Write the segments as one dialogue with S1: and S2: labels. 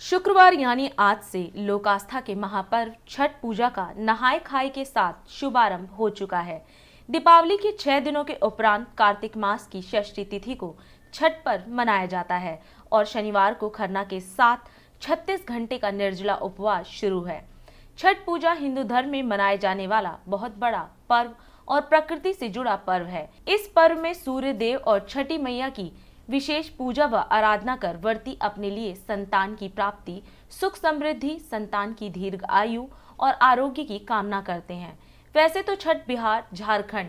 S1: शुक्रवार यानी आज से लोक आस्था के महापर्व छठ पूजा का नहाय खाए के साथ शुभारंभ हो चुका है। दीपावली के 6 दिनों के उपरांत कार्तिक मास की षष्ठी तिथि को छठ पर्व मनाया जाता है और शनिवार को खरना के साथ 36 घंटे का निर्जला उपवास शुरू है। छठ पूजा हिंदू धर्म में मनाए जाने वाला बहुत बड़ा पर्व और प्रकृति से जुड़ा पर्व है। इस पर्व में सूर्य देव और छठी मैया की विशेष पूजा व आराधना कर व्रती अपने लिए संतान की प्राप्ति, सुख समृद्धि, संतान की दीर्घ आयु और आरोग्य की कामना करते हैं। वैसे तो छठ बिहार, झारखंड,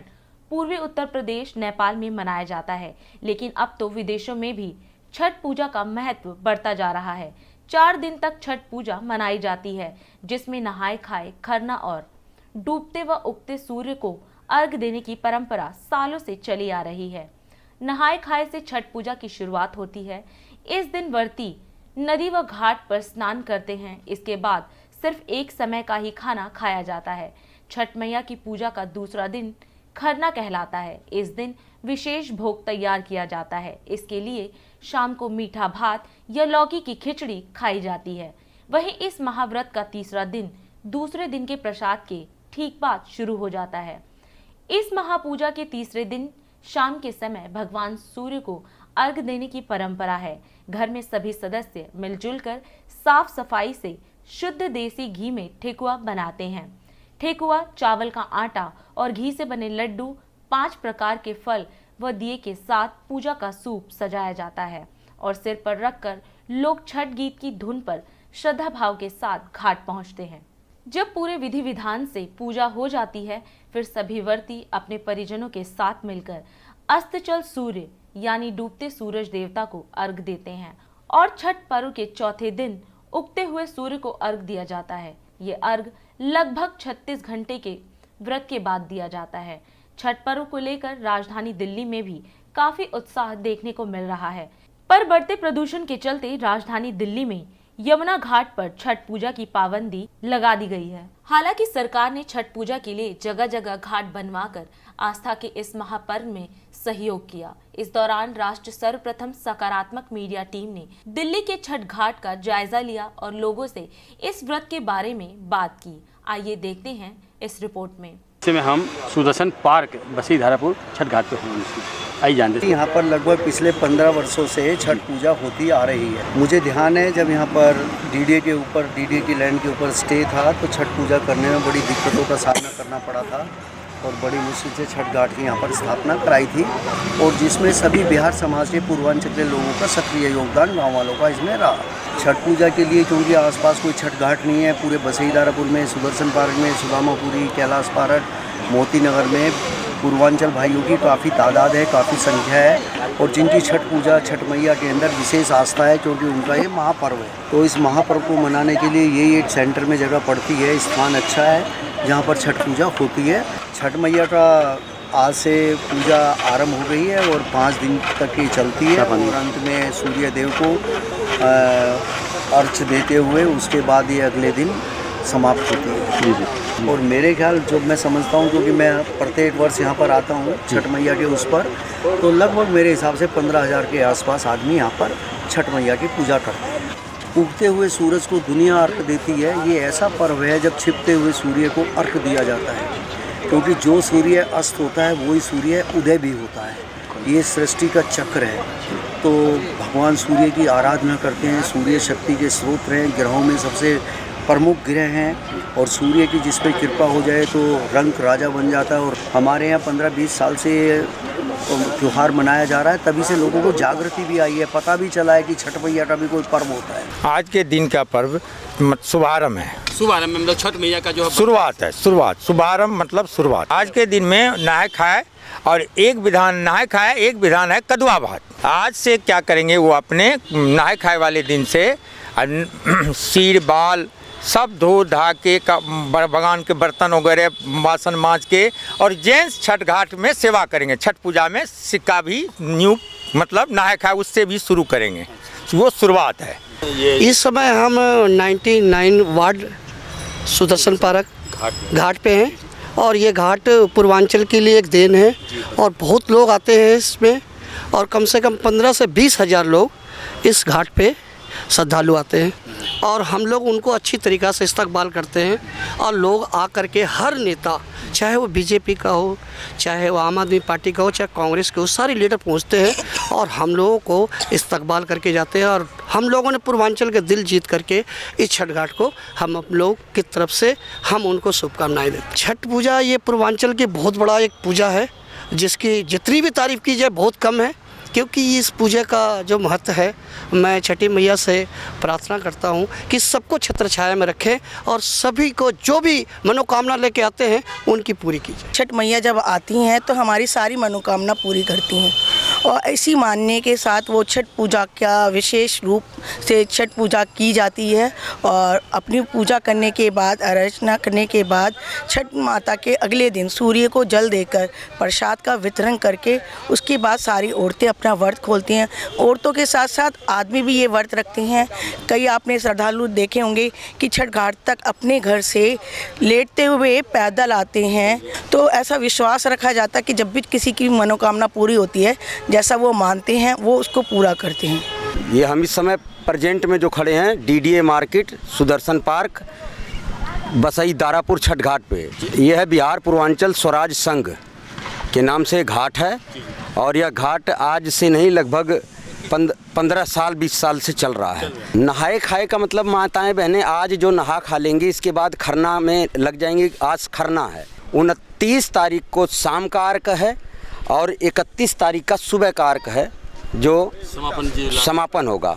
S1: पूर्वी उत्तर प्रदेश, नेपाल में मनाया जाता है, लेकिन अब तो विदेशों में भी छठ पूजा का महत्व बढ़ता जा रहा है। 4 दिन तक छठ पूजा मनाई जाती है, जिसमें नहाए खाए, खरना और डूबते व उगते सूर्य को अर्घ देने की परंपरा सालों से चली आ रही है। नहाए खाए से छठ पूजा की शुरुआत होती है। इस दिन व्रती नदी व घाट पर स्नान करते हैं। इसके बाद सिर्फ एक समय का ही खाना खाया जाता है। छठ मैया की पूजा का दूसरा दिन खरना कहलाता है। इस दिन विशेष भोग तैयार किया जाता है। इसके लिए शाम को मीठा भात या लौकी की खिचड़ी खाई जाती है। वहीं इस महाव्रत का तीसरा दिन दूसरे दिन के प्रसाद के ठीक बाद शुरू हो जाता है। इस महापूजा के तीसरे दिन शाम के समय भगवान सूर्य को अर्घ देने की परंपरा है। घर में सभी सदस्य मिलजुल कर साफ सफाई से शुद्ध देसी घी में ठेकुआ बनाते हैं। ठेकुआ चावल का आटा और घी से बने लड्डू, 5 प्रकार के फल व दिए के साथ पूजा का सूप सजाया जाता है और सिर पर रखकर लोग छठ गीत की धुन पर श्रद्धा भाव के साथ घाट पहुंचते हैं। जब पूरे विधि विधान से पूजा हो जाती है, फिर सभी व्रती अपने परिजनों के साथ मिलकर अस्ताचल सूर्य यानी डूबते सूरज देवता को अर्घ देते हैं और छठ पर्व के चौथे दिन उगते हुए सूर्य को अर्घ दिया जाता है। ये अर्घ लगभग 36 घंटे के व्रत के बाद दिया जाता है। छठ पर्व को लेकर राजधानी दिल्ली में भी काफी उत्साह देखने को मिल रहा है, पर बढ़ते प्रदूषण के चलते राजधानी दिल्ली में यमुना घाट पर छठ पूजा की पाबंदी लगा दी गई है। हालांकि सरकार ने छठ पूजा के लिए जगह जगह घाट बनवाकर आस्था के इस महापर्व में सहयोग किया। इस दौरान राष्ट्र सर्वप्रथम सकारात्मक मीडिया टीम ने दिल्ली के छठ घाट का जायजा लिया और लोगों से इस व्रत के बारे में बात की। आइए देखते हैं इस रिपोर्ट में।
S2: हम सुदर्शन पार्क बसी धारापुर छठ घाट पे हैं। आई जानते
S3: यहाँ पर लगभग पिछले 15 वर्षों से छठ पूजा होती आ रही है। मुझे ध्यान है जब यहाँ पर डीडीए की लैंड के ऊपर स्टे था तो छठ पूजा करने में बड़ी दिक्कतों का सामना करना पड़ा था और बड़ी मुश्किल से छठ घाट की यहाँ पर स्थापना कराई थी और जिसमें सभी बिहार समाज के पूर्वांचल के लोगों का सक्रिय योगदान गाँव वालों का इसमें रहा। छठ पूजा के लिए क्योंकि आसपास कोई छठ घाट नहीं है, पूरे बसई दारापुर में, सुदर्शन पार्क में, सुदामापुरी, कैलाश पार्क, मोती नगर में पूर्वांचल भाइयों की काफ़ी तादाद है, काफ़ी संख्या है और जिनकी छठ पूजा छठ मैया के अंदर विशेष आस्था है क्योंकि उनका ये महापर्व है। तो इस महापर्व को मनाने के लिए यही एक सेंटर में जगह पड़ती है, स्थान अच्छा है जहाँ पर छठ पूजा होती है। छठ मैया का आज से पूजा आरंभ हो गई है और 5 दिन तक ये चलती है और अंत में सूर्य देव को अर्घ्य देते हुए उसके बाद ये अगले दिन समाप्त होती है। और मेरे ख्याल जो मैं समझता हूँ क्योंकि मैं प्रत्येक वर्ष यहाँ पर आता हूँ छठ मैया के उस पर, तो लगभग मेरे हिसाब से 15,000 के आसपास आदमी यहाँ पर छठ मैया की पूजा करते हैं। उगते हुए सूरज को दुनिया अर्घ देती है। ये ऐसा पर्व है जब छिपते हुए सूर्य को अर्घ दिया जाता है क्योंकि जो सूर्य अस्त होता है वही सूर्य उदय भी होता है। ये सृष्टि का चक्र है। तो भगवान सूर्य की आराधना करते हैं। सूर्य शक्ति के स्रोत हैं, ग्रहों में सबसे प्रमुख ग्रह हैं और सूर्य की जिस पर कृपा हो जाए तो रंग राजा बन जाता है। और हमारे यहाँ 15-20 साल से त्यौहार मनाया जा रहा है, तभी से लोगों को जागृति भी आई है, पता भी चला है कि छठ मैया का भी कोई पर्व होता है।
S4: आज के दिन का पर्व शुभारंभ है।
S2: शुभारंभ मतलब छठ मैया का जो
S4: शुरुआत है, शुभारंभ मतलब शुरुआत। आज के दिन में नहाए खाए और एक विधान है कदुआ भात। आज से क्या करेंगे, वो अपने नहाए खाए वाले दिन से सिर बाल सब धो धा के भगवान के बर्तन वगैरह बासन मांज के और जेंट्स छठ घाट में सेवा करेंगे। छठ पूजा में सिक्का भी न्यू मतलब नहाए खाए उससे भी शुरू करेंगे, वो शुरुआत है।
S5: इस समय हम 99 वार्ड सुदर्शन पार्क घाट पे हैं और ये घाट पूर्वांचल के लिए एक देन है और बहुत लोग आते हैं इसमें और कम से कम 15 से 20 हज़ार लोग इस घाट पे श्रद्धालु आते हैं। और हम लोग उनको अच्छी तरीक़ा से इस्तकबाल करते हैं। और लोग आ कर के हर नेता, चाहे वो बीजेपी का हो, चाहे वो आम आदमी पार्टी का हो, चाहे कांग्रेस के हो, सारे लीडर पहुंचते हैं और हम लोगों को इस्तकबाल करके जाते हैं। और हम लोगों ने पूर्वांचल के दिल जीत करके इस छठ घाट को हम आप लोग की तरफ से हम उनको शुभकामनाएं देते हैं। छठ पूजा ये पूर्वांचल की बहुत बड़ा एक पूजा है, जिसकी जितनी भी तारीफ़ की जाए बहुत कम है, क्योंकि इस पूजा का जो महत्व है, मैं छठी मैया से प्रार्थना करता हूँ कि सबको छत्र छाया में रखें और सभी को जो भी मनोकामना लेके आते हैं उनकी पूरी की जाए।
S6: छठ मैया जब आती हैं तो हमारी सारी मनोकामना पूरी करती हैं और इसी मानने के साथ वो छठ पूजा का विशेष रूप से छठ पूजा की जाती है। और अपनी पूजा करने के बाद, अर्चना करने के बाद छठ माता के अगले दिन सूर्य को जल देकर प्रसाद का वितरण करके उसके बाद सारी औरतें अपना व्रत खोलती हैं। औरतों के साथ साथ आदमी भी ये व्रत रखते हैं। कई आपने श्रद्धालु देखे होंगे कि छठ घाट तक अपने घर से लेटते हुए पैदल आते हैं। तो ऐसा विश्वास रखा जाता है कि जब भी किसी की मनोकामना पूरी होती है, जैसा वो मानते हैं वो उसको पूरा करते हैं।
S7: ये हम इस समय प्रेजेंट में जो खड़े हैं डीडीए मार्केट सुदर्शन पार्क बसई दारापुर छठ घाट पे। यह है बिहार पूर्वांचल स्वराज संघ के नाम से घाट है और यह घाट आज से नहीं लगभग 15 साल 20 साल से चल रहा है। नहाए खाए का मतलब माताएं बहनें आज जो नहा खा लेंगे इसके बाद खरना में लग जाएंगे। आज खरना है, 29 तारीख को शाम का अर्क है और 31 तारीख का सुबह का अर्क है जो समापन होगा।